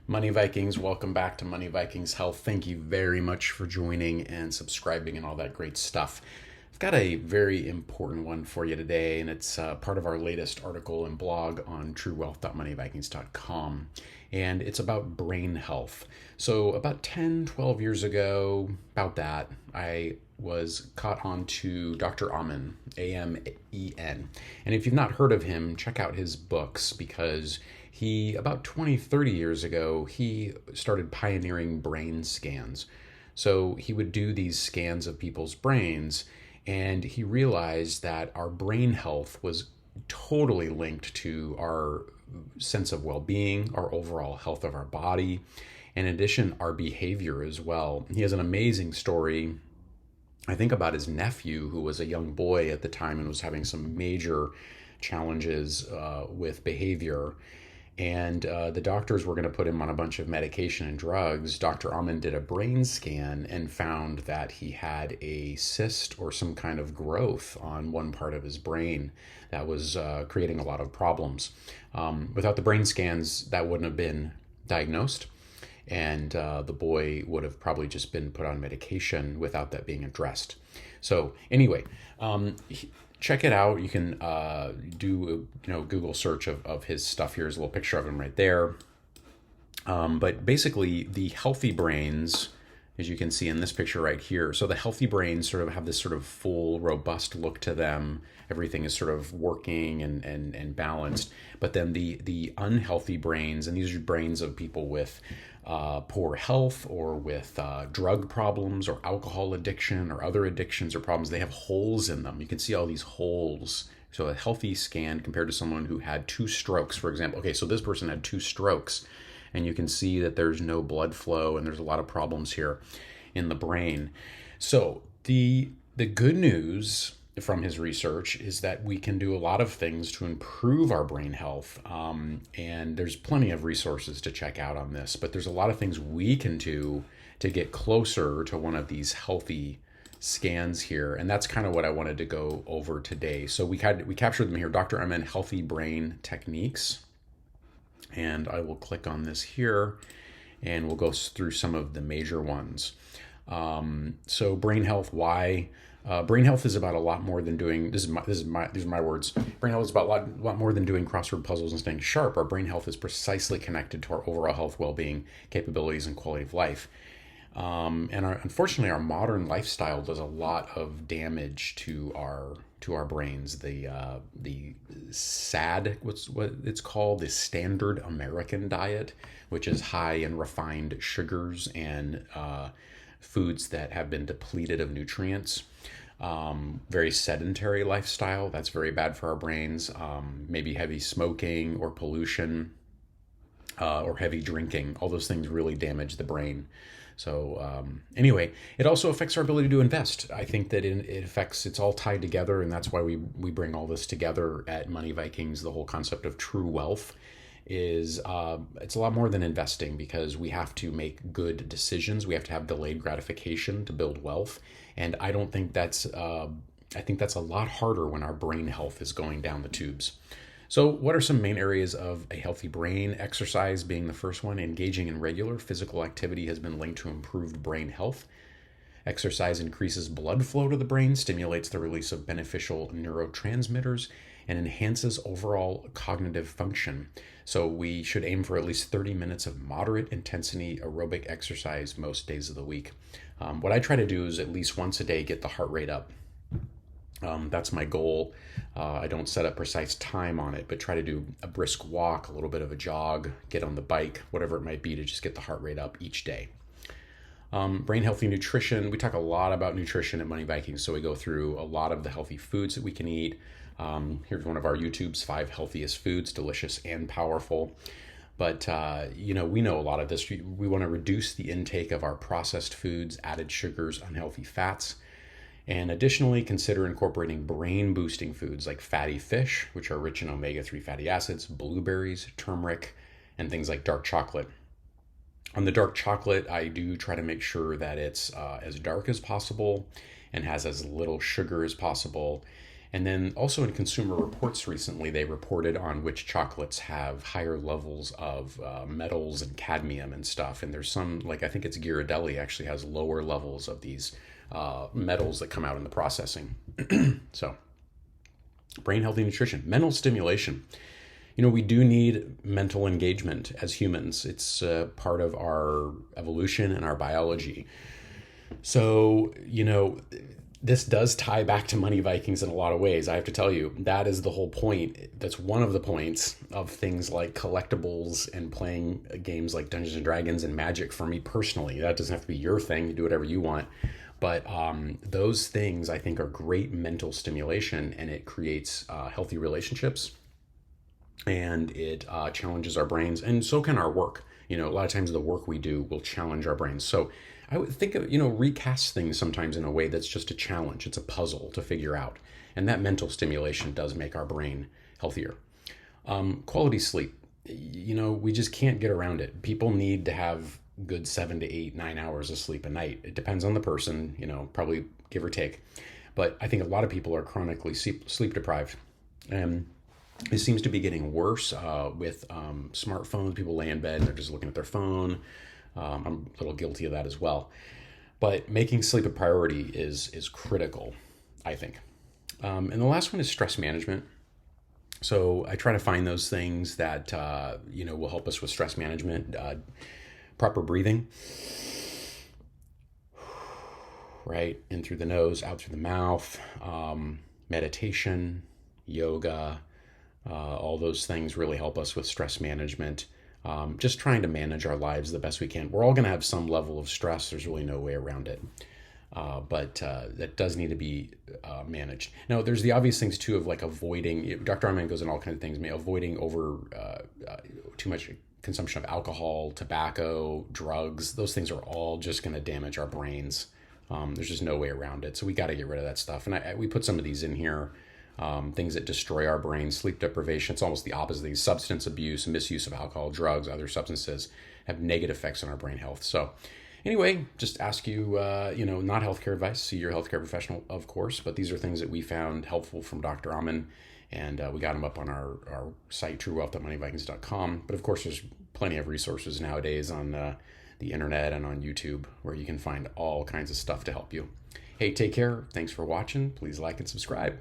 Money Vikings, welcome back to Money Vikings Health. Thank you very much for joining and subscribing and all that great stuff. I've got a very important one for you today, and it's part of our latest article and blog on truewealth.moneyvikings.com. And it's about brain health. So, about 10, 12 years ago, about that, I was caught on to Dr. Amen, Amen. And if you've not heard of him, check out his books because he, about 20, 30 years ago, he started pioneering brain scans. So he would do these scans of people's brains, and he realized that our brain health was totally linked to our sense of well-being, our overall health of our body, and in addition, our behavior as well. He has an amazing story, I think, about his nephew, who was a young boy at the time and was having some major challenges with behavior. And the doctors were going to put him on a bunch of medication and drugs. Dr. Amen did a brain scan and found that he had a cyst or some kind of growth on one part of his brain that was creating a lot of problems. Without the brain scans, that wouldn't have been diagnosed. And the boy would have probably just been put on medication without that being addressed. So anyway, check it out. You can do Google search of his stuff. Here's a little picture of him right there. But basically, the healthy brains, as you can see in this picture right here, so the healthy brains sort of have this sort of full, robust look to them. Everything is sort of working and balanced. But then the unhealthy brains, and these are brains of people with poor health or with drug problems or alcohol addiction or other addictions or problems, they have holes in them. You can see all these holes. So a healthy scan compared to someone who had 2 strokes, for example. Okay, so this person had 2 strokes, and you can see that there's no blood flow and there's a lot of problems here in the brain. So the good news from his research is that we can do a lot of things to improve our brain health. And there's plenty of resources to check out on this, but there's a lot of things we can do to get closer to one of these healthy scans here. And that's kind of what I wanted to go over today. So we captured them here. Dr. Amen Healthy Brain Techniques. And I will click on this here and we'll go through some of the major ones. So brain health, why? Brain health is about a lot more than doing, these are my words. Brain health is about a lot more than doing crossword puzzles and staying sharp. Our brain health is precisely connected to our overall health, well-being, capabilities, and quality of life. Unfortunately, our modern lifestyle does a lot of damage to our brains. The SAD, what it's called, the standard American diet, which is high in refined sugars and foods that have been depleted of nutrients. Very sedentary lifestyle, that's very bad for our brains. Maybe heavy smoking or pollution or heavy drinking, all those things really damage the brain. So anyway, it also affects our ability to invest. I think that it's all tied together, and that's why we bring all this together at Money Vikings. The whole concept of true wealth is it's a lot more than investing, because we have to make good decisions. We have to have delayed gratification to build wealth. And I don't think I think that's a lot harder when our brain health is going down the tubes. So what are some main areas of a healthy brain? Exercise being the first one. Engaging in regular physical activity has been linked to improved brain health. Exercise increases blood flow to the brain, stimulates the release of beneficial neurotransmitters, and enhances overall cognitive function. So we should aim for at least 30 minutes of moderate intensity aerobic exercise most days of the week. What I try to do is at least once a day get the heart rate up. That's my goal. I don't set a precise time on it, but try to do a brisk walk, a little bit of a jog, get on the bike, whatever it might be, to just get the heart rate up each day. Brain healthy nutrition. We talk a lot about nutrition at Money Vikings, so we go through a lot of the healthy foods that we can eat. Here's one of our YouTube's 5 healthiest foods, delicious and powerful. But, we know a lot of this. We want to reduce the intake of our processed foods, added sugars, unhealthy fats. And additionally, consider incorporating brain-boosting foods like fatty fish, which are rich in omega-3 fatty acids, blueberries, turmeric, and things like dark chocolate. On the dark chocolate, I do try to make sure that it's as dark as possible and has as little sugar as possible. And then also in Consumer Reports recently, they reported on which chocolates have higher levels of metals and cadmium and stuff. And there's some, like I think it's Ghirardelli actually has lower levels of these metals that come out in the processing. So, brain healthy nutrition, mental stimulation. We do need mental engagement as humans. It's part of our evolution and our biology. So, this does tie back to Money Vikings in a lot of ways. I have to tell you, that is the whole point. That's one of the points of things like collectibles and playing games like Dungeons and Dragons and Magic for me personally. That doesn't have to be your thing. You do whatever you want. But those things I think are great mental stimulation, and it creates healthy relationships, and it challenges our brains, and so can our work. A lot of times the work we do will challenge our brains. So I would think of, recast things sometimes in a way that's just a challenge. It's a puzzle to figure out. And that mental stimulation does make our brain healthier. Quality sleep. We just can't get around it. People need to have good 7 to 8, 9 hours of sleep a night. It depends on the person, probably give or take. But I think a lot of people are chronically sleep deprived. And it seems to be getting worse with smartphones. People lay in bed and they're just looking at their phone. I'm a little guilty of that as well. But making sleep a priority is critical, I think. And the last one is stress management. So I try to find those things that will help us with stress management. Proper breathing, right? In through the nose, out through the mouth. Meditation, yoga, all those things really help us with stress management. Just trying to manage our lives the best we can. We're all going to have some level of stress. There's really no way around it. But that does need to be managed. Now, there's the obvious things too of like avoiding, Dr. Amen goes in all kinds of things, avoiding too much consumption of alcohol, tobacco, drugs. Those things are all just going to damage our brains. There's just no way around it. So we got to get rid of that stuff. And we put some of these in here. Things that destroy our brain, sleep deprivation. It's almost the opposite of these. Substance abuse, misuse of alcohol, drugs, other substances have negative effects on our brain health. So anyway, just ask you, not healthcare advice. See your healthcare professional, of course. But these are things that we found helpful from Dr. Amen. And we got them up on our site, truewealth.moneyvikings.com. But of course, there's plenty of resources nowadays on the internet and on YouTube where you can find all kinds of stuff to help you. Hey, take care. Thanks for watching. Please like and subscribe.